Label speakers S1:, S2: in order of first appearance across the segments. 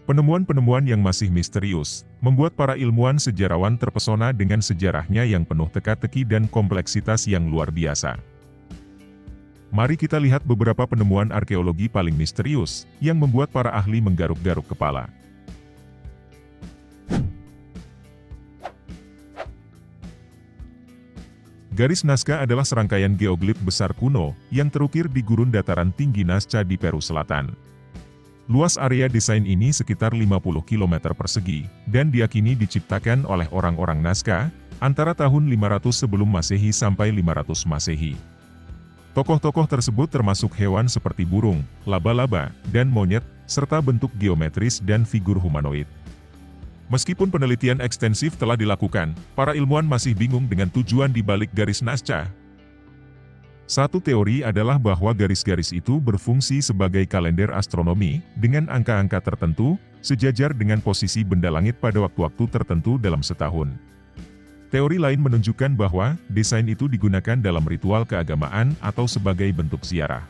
S1: Penemuan-penemuan yang masih misterius, membuat para ilmuwan sejarawan terpesona dengan sejarahnya yang penuh teka-teki dan kompleksitas yang luar biasa. Mari kita lihat beberapa penemuan arkeologi paling misterius, yang membuat para ahli menggaruk-garuk kepala. Garis Nazca adalah serangkaian geoglif besar kuno, yang terukir di gurun dataran tinggi Nazca di Peru Selatan. Luas area desain ini sekitar 50 km persegi, dan diakini diciptakan oleh orang-orang Nazca, antara tahun 500 sebelum Masehi sampai 500 Masehi. Tokoh-tokoh tersebut termasuk hewan seperti burung, laba-laba, dan monyet, serta bentuk geometris dan figur humanoid. Meskipun penelitian ekstensif telah dilakukan, para ilmuwan masih bingung dengan tujuan di balik garis Nazca. Satu teori adalah bahwa garis-garis itu berfungsi sebagai kalender astronomi, dengan angka-angka tertentu, sejajar dengan posisi benda langit pada waktu-waktu tertentu dalam setahun. Teori lain menunjukkan bahwa, desain itu digunakan dalam ritual keagamaan atau sebagai bentuk ziarah.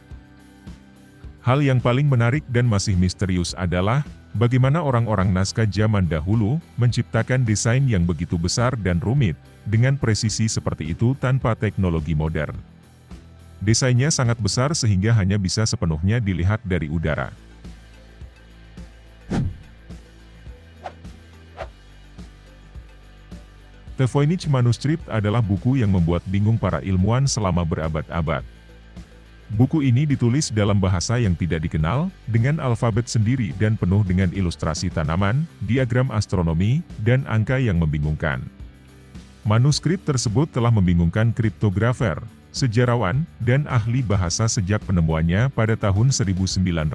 S1: Hal yang paling menarik dan masih misterius adalah, bagaimana orang-orang Nazca zaman dahulu, menciptakan desain yang begitu besar dan rumit, dengan presisi seperti itu tanpa teknologi modern. Desainnya sangat besar sehingga hanya bisa sepenuhnya dilihat dari udara. The Voynich Manuscript adalah buku yang membuat bingung para ilmuwan selama berabad-abad. Buku ini ditulis dalam bahasa yang tidak dikenal, dengan alfabet sendiri dan penuh dengan ilustrasi tanaman, diagram astronomi, dan angka yang membingungkan. Manuskrip tersebut telah membingungkan kriptografer, sejarawan, dan ahli bahasa sejak penemuannya pada tahun 1912.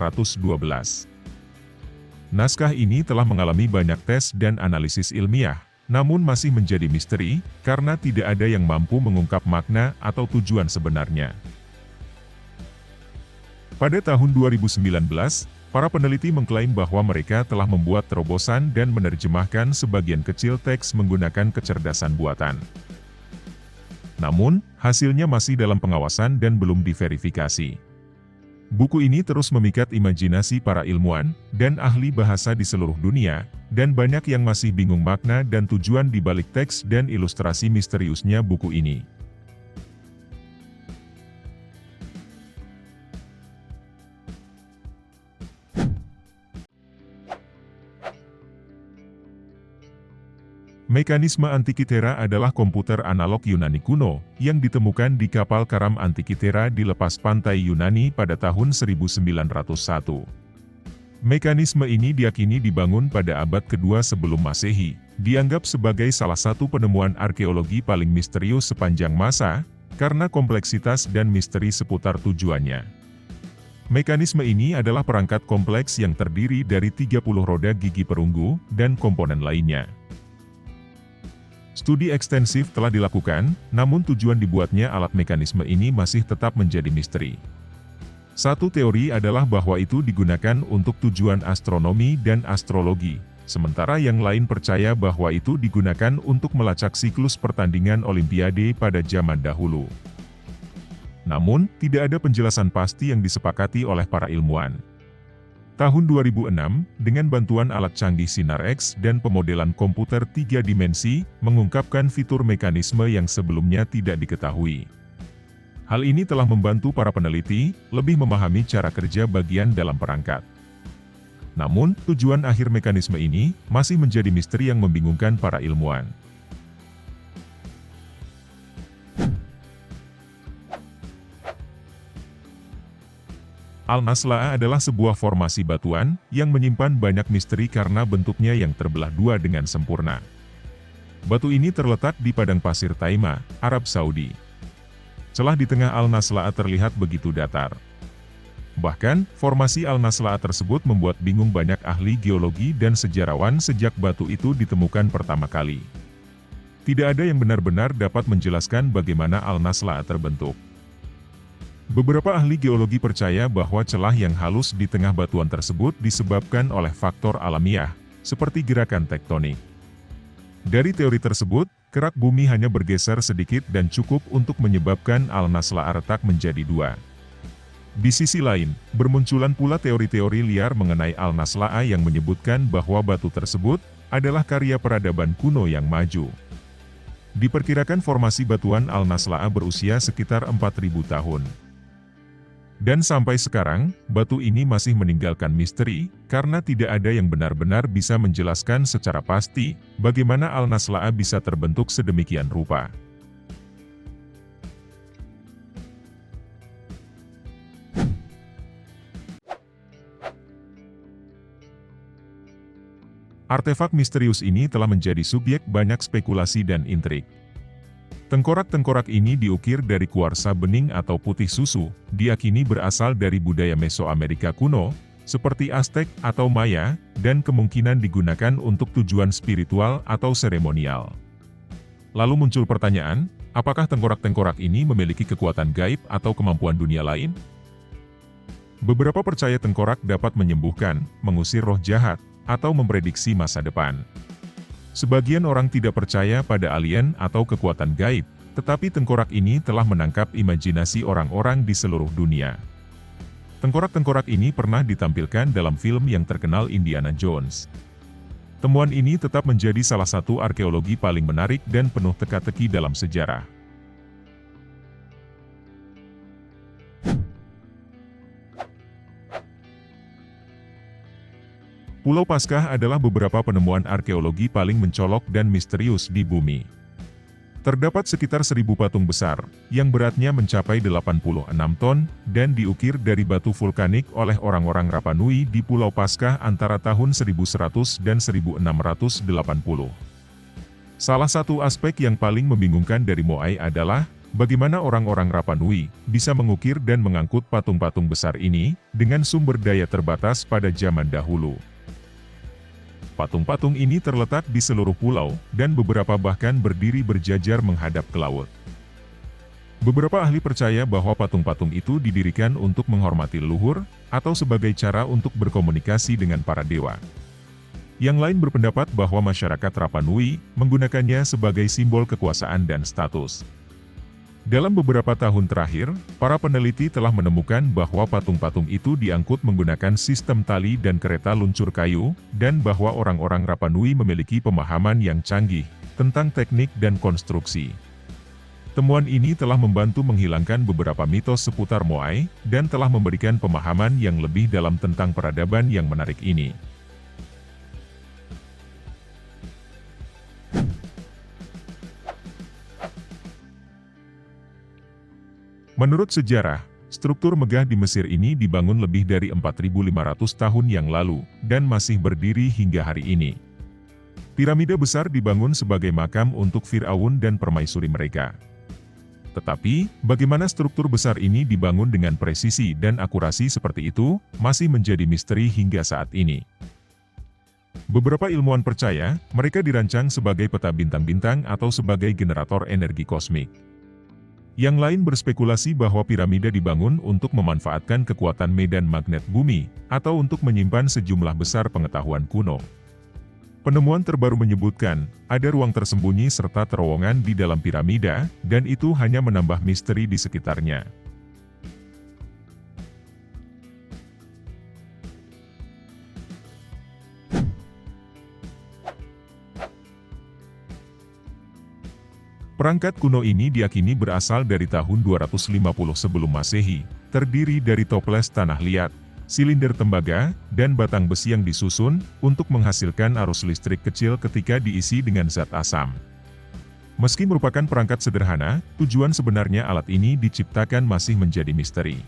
S1: Naskah ini telah mengalami banyak tes dan analisis ilmiah, namun masih menjadi misteri, karena tidak ada yang mampu mengungkap makna atau tujuan sebenarnya. Pada tahun 2019, para peneliti mengklaim bahwa mereka telah membuat terobosan dan menerjemahkan sebagian kecil teks menggunakan kecerdasan buatan. Namun, hasilnya masih dalam pengawasan dan belum diverifikasi. Buku ini terus memikat imajinasi para ilmuwan dan ahli bahasa di seluruh dunia, dan banyak yang masih bingung makna dan tujuan di balik teks dan ilustrasi misteriusnya buku ini. Mekanisme Antikythera adalah komputer analog Yunani kuno, yang ditemukan di kapal karam Antikythera di lepas pantai Yunani pada tahun 1901. Mekanisme ini diyakini dibangun pada abad kedua sebelum Masehi, dianggap sebagai salah satu penemuan arkeologi paling misterius sepanjang masa, karena kompleksitas dan misteri seputar tujuannya. Mekanisme ini adalah perangkat kompleks yang terdiri dari 30 roda gigi perunggu, dan komponen lainnya. Studi ekstensif telah dilakukan, namun tujuan dibuatnya alat mekanisme ini masih tetap menjadi misteri. Satu teori adalah bahwa itu digunakan untuk tujuan astronomi dan astrologi, sementara yang lain percaya bahwa itu digunakan untuk melacak siklus pertandingan Olimpiade pada zaman dahulu. Namun, tidak ada penjelasan pasti yang disepakati oleh para ilmuwan. Tahun 2006, dengan bantuan alat canggih sinar X dan pemodelan komputer 3 dimensi, mengungkapkan fitur mekanisme yang sebelumnya tidak diketahui. Hal ini telah membantu para peneliti lebih memahami cara kerja bagian dalam perangkat. Namun, tujuan akhir mekanisme ini masih menjadi misteri yang membingungkan para ilmuwan. Al-Nasla'a adalah sebuah formasi batuan, yang menyimpan banyak misteri karena bentuknya yang terbelah dua dengan sempurna. Batu ini terletak di padang pasir Taima, Arab Saudi. Celah di tengah Al-Nasla'a terlihat begitu datar. Bahkan, formasi Al-Nasla'a tersebut membuat bingung banyak ahli geologi dan sejarawan sejak batu itu ditemukan pertama kali. Tidak ada yang benar-benar dapat menjelaskan bagaimana Al-Nasla'a terbentuk. Beberapa ahli geologi percaya bahwa celah yang halus di tengah batuan tersebut disebabkan oleh faktor alamiah, seperti gerakan tektonik. Dari teori tersebut, kerak bumi hanya bergeser sedikit dan cukup untuk menyebabkan Al-Nasla'a retak menjadi dua. Di sisi lain, bermunculan pula teori-teori liar mengenai Al-Nasla'a yang menyebutkan bahwa batu tersebut adalah karya peradaban kuno yang maju. Diperkirakan formasi batuan Al-Nasla'a berusia sekitar 4.000 tahun. Dan sampai sekarang, batu ini masih meninggalkan misteri, karena tidak ada yang benar-benar bisa menjelaskan secara pasti bagaimana Al-Nasla'a bisa terbentuk sedemikian rupa. Artefak misterius ini telah menjadi subjek banyak spekulasi dan intrik. Tengkorak-tengkorak ini diukir dari kuarsa bening atau putih susu, diyakini berasal dari budaya Mesoamerika kuno, seperti Aztec atau Maya, dan kemungkinan digunakan untuk tujuan spiritual atau seremonial. Lalu muncul pertanyaan, apakah tengkorak-tengkorak ini memiliki kekuatan gaib atau kemampuan dunia lain? Beberapa percaya tengkorak dapat menyembuhkan, mengusir roh jahat, atau memprediksi masa depan. Sebagian orang tidak percaya pada alien atau kekuatan gaib, tetapi tengkorak ini telah menangkap imajinasi orang-orang di seluruh dunia. Tengkorak-tengkorak ini pernah ditampilkan dalam film yang terkenal Indiana Jones. Temuan ini tetap menjadi salah satu arkeologi paling menarik dan penuh teka-teki dalam sejarah. Pulau Paskah adalah beberapa penemuan arkeologi paling mencolok dan misterius di bumi. Terdapat sekitar 1.000 patung besar, yang beratnya mencapai 86 ton, dan diukir dari batu vulkanik oleh orang-orang Rapa Nui di Pulau Paskah antara tahun 1100 dan 1680. Salah satu aspek yang paling membingungkan dari Moai adalah, bagaimana orang-orang Rapa Nui bisa mengukir dan mengangkut patung-patung besar ini, dengan sumber daya terbatas pada zaman dahulu. Patung-patung ini terletak di seluruh pulau, dan beberapa bahkan berdiri berjajar menghadap ke laut. Beberapa ahli percaya bahwa patung-patung itu didirikan untuk menghormati leluhur, atau sebagai cara untuk berkomunikasi dengan para dewa. Yang lain berpendapat bahwa masyarakat Rapa Nui menggunakannya sebagai simbol kekuasaan dan status. Dalam beberapa tahun terakhir, para peneliti telah menemukan bahwa patung-patung itu diangkut menggunakan sistem tali dan kereta luncur kayu, dan bahwa orang-orang Rapa Nui memiliki pemahaman yang canggih tentang teknik dan konstruksi. Temuan ini telah membantu menghilangkan beberapa mitos seputar Moai, dan telah memberikan pemahaman yang lebih dalam tentang peradaban yang menarik ini. Menurut sejarah, struktur megah di Mesir ini dibangun lebih dari 4.500 tahun yang lalu, dan masih berdiri hingga hari ini. Piramida besar dibangun sebagai makam untuk Firaun dan permaisuri mereka. Tetapi, bagaimana struktur besar ini dibangun dengan presisi dan akurasi seperti itu, masih menjadi misteri hingga saat ini. Beberapa ilmuwan percaya, mereka dirancang sebagai peta bintang-bintang atau sebagai generator energi kosmik. Yang lain berspekulasi bahwa piramida dibangun untuk memanfaatkan kekuatan medan magnet bumi, atau untuk menyimpan sejumlah besar pengetahuan kuno. Penemuan terbaru menyebutkan, ada ruang tersembunyi serta terowongan di dalam piramida, dan itu hanya menambah misteri di sekitarnya. Perangkat kuno ini diyakini berasal dari tahun 250 sebelum Masehi, terdiri dari toples tanah liat, silinder tembaga, dan batang besi yang disusun untuk menghasilkan arus listrik kecil ketika diisi dengan zat asam. Meski merupakan perangkat sederhana, tujuan sebenarnya alat ini diciptakan masih menjadi misteri.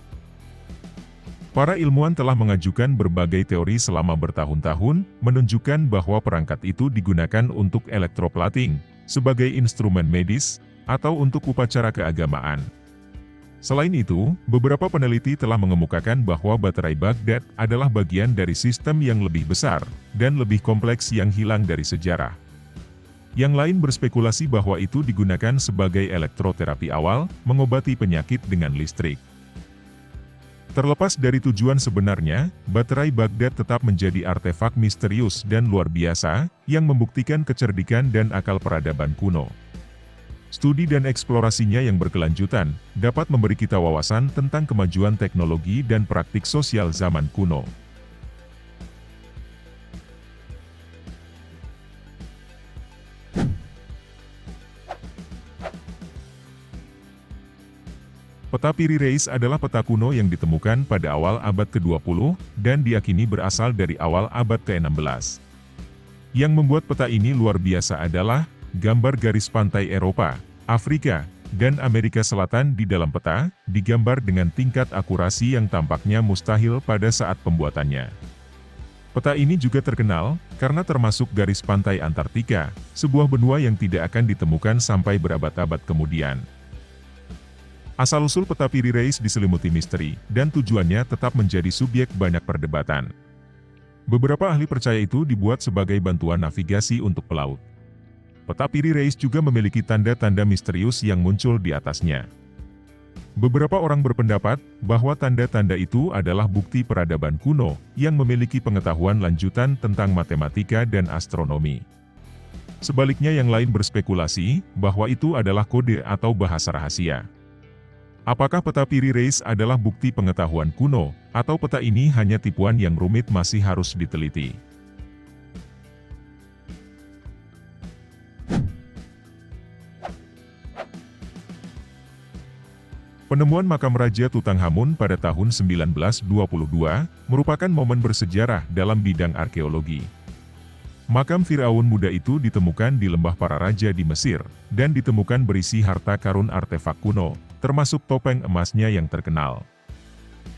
S1: Para ilmuwan telah mengajukan berbagai teori selama bertahun-tahun, menunjukkan bahwa perangkat itu digunakan untuk elektroplating, sebagai instrumen medis, atau untuk upacara keagamaan. Selain itu, beberapa peneliti telah mengemukakan bahwa baterai Baghdad adalah bagian dari sistem yang lebih besar, dan lebih kompleks yang hilang dari sejarah. Yang lain berspekulasi bahwa itu digunakan sebagai elektroterapi awal, mengobati penyakit dengan listrik. Terlepas dari tujuan sebenarnya, baterai Baghdad tetap menjadi artefak misterius dan luar biasa, yang membuktikan kecerdikan dan akal peradaban kuno. Studi dan eksplorasinya yang berkelanjutan dapat memberi kita wawasan tentang kemajuan teknologi dan praktik sosial zaman kuno. Peta Piri Reis adalah peta kuno yang ditemukan pada awal abad ke-20 dan diyakini berasal dari awal abad ke-16. Yang membuat peta ini luar biasa adalah gambar garis pantai Eropa, Afrika, dan Amerika Selatan di dalam peta, digambar dengan tingkat akurasi yang tampaknya mustahil pada saat pembuatannya. Peta ini juga terkenal karena termasuk garis pantai Antartika, sebuah benua yang tidak akan ditemukan sampai berabad-abad kemudian. Asal-usul peta Piri Reis diselimuti misteri, dan tujuannya tetap menjadi subjek banyak perdebatan. Beberapa ahli percaya itu dibuat sebagai bantuan navigasi untuk pelaut. Peta Piri Reis juga memiliki tanda-tanda misterius yang muncul di atasnya. Beberapa orang berpendapat bahwa tanda-tanda itu adalah bukti peradaban kuno yang memiliki pengetahuan lanjutan tentang matematika dan astronomi. Sebaliknya yang lain berspekulasi bahwa itu adalah kode atau bahasa rahasia. Apakah peta Piri Reis adalah bukti pengetahuan kuno, atau peta ini hanya tipuan yang rumit masih harus diteliti? Penemuan makam Raja Tutankhamun pada tahun 1922 merupakan momen bersejarah dalam bidang arkeologi. Makam Firaun muda itu ditemukan di lembah para raja di Mesir, dan ditemukan berisi harta karun artefak kuno, termasuk topeng emasnya yang terkenal.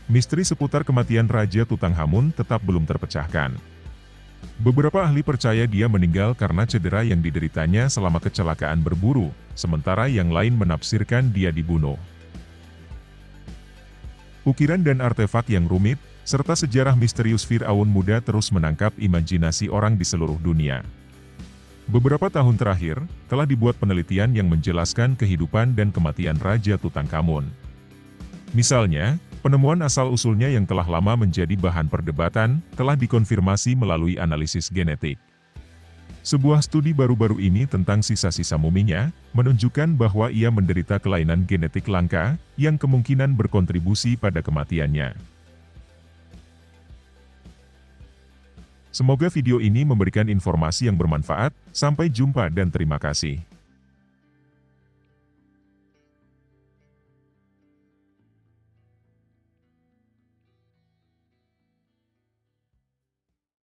S1: Misteri seputar kematian Raja Tutankhamun tetap belum terpecahkan. Beberapa ahli percaya dia meninggal karena cedera yang dideritanya selama kecelakaan berburu, sementara yang lain menafsirkan dia dibunuh. Ukiran dan artefak yang rumit, serta sejarah misterius Firaun muda terus menangkap imajinasi orang di seluruh dunia. Beberapa tahun terakhir, telah dibuat penelitian yang menjelaskan kehidupan dan kematian Raja Tutankhamun. Misalnya, penemuan asal-usulnya yang telah lama menjadi bahan perdebatan, telah dikonfirmasi melalui analisis genetik. Sebuah studi baru-baru ini tentang sisa-sisa muminya, menunjukkan bahwa ia menderita kelainan genetik langka, yang kemungkinan berkontribusi pada kematiannya. Semoga video ini memberikan informasi yang bermanfaat. Sampai jumpa dan terima kasih.